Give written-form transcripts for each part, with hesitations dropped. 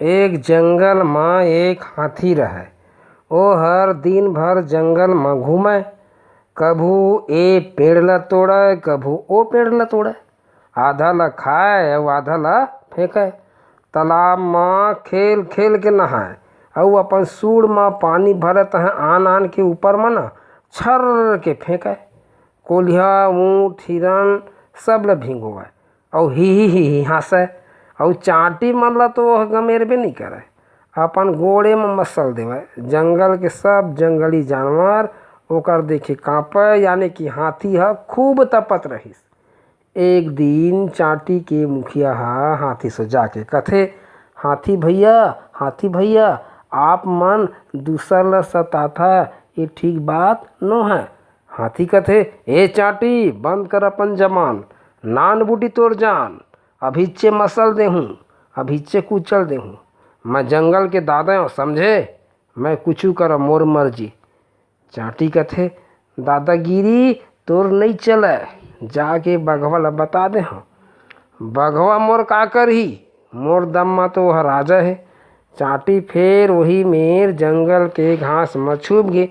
एक जंगल में एक हाथी रहे। ओ हर दिन भर जंगल में घूमे, कभू ए पेड़ ल तोड़े कभू ओ पेड़ ल तोड़े, आधा ल खाए और आधा ल फेंके। तालाब में खेल खेल के नहाए और अपन सूंड में पानी भरत है आन आन के ऊपर में न छर के फेंके। कोल्हा ऊँट हिरन सब ल भिंगोए और ही हंसे और चाटी मन ल तो गमेरबे नहीं करे, अपन गोड़े में मसल देवे। जंगल के सब जंगली जानवर ओकर देखे कांपे, यानी कि हाथी ह खूब तपत रहिस। एक दिन चाटी के मुखिया हाथी से जाके कथे, हाथी भैया आप मन दूसर ल सताथा, ये ठीक बात नो है। हाथी कथे, ए चाटी बंद कर अपन जमान, नान बूटी तोर जान, अभिच्चे मसल देहूँ, अभिच्चे कुचल देहूँ। मैं जंगल के दादा हूँ समझे, मैं कुछू कर मोर मर्जी। चाटी कथे, दादागिरी तोर नहीं चले, जाके बघवा ला बता दे। हाँ बघवा मोर का करही, मोर दम में तो वह राजा है। चाटी फिर वही मेर जंगल के घास में छुप गे,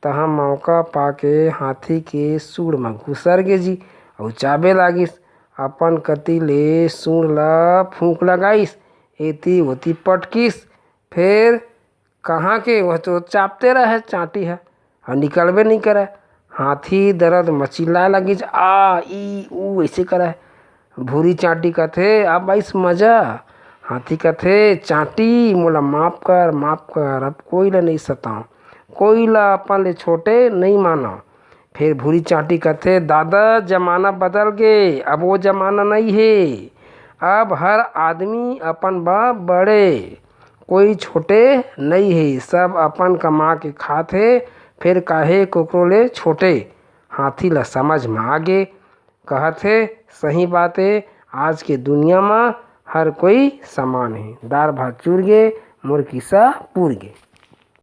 तहाँ मौका पाके हाथी के सूंड में घुसर गे जी और चाबे लागिस। अपन कति ले सूंड ला फूंक लगाइस, एती ओती पटकिस, फिर कहाँ के वह तो चापते रहे चाटी है और निकलबे नहीं करे। हाथी दर्द मचिल्लाए लगिस, आ ई ऊ ऐसे करे। भूरी चाटी कथे, अब आइस मजा। हाथी कथे, चाटी मोला माफ कर, अब कोई ला नहीं सताऊँ, कोई ला अपन ले छोटे नहीं माना। फिर भूरी चाटी कथे, दादा जमाना बदल गए, अब वो जमाना नहीं है, अब हर आदमी अपन बाप बड़े, कोई छोटे नहीं है, सब अपन कमा के खाते, फिर काहे कोकरो ले छोटे। हाथी ला समझ में आगे, कहथे सही बात है, आज के दुनिया में हर कोई समान है। दार भात चूर गे मोर किस्सा पूर गे।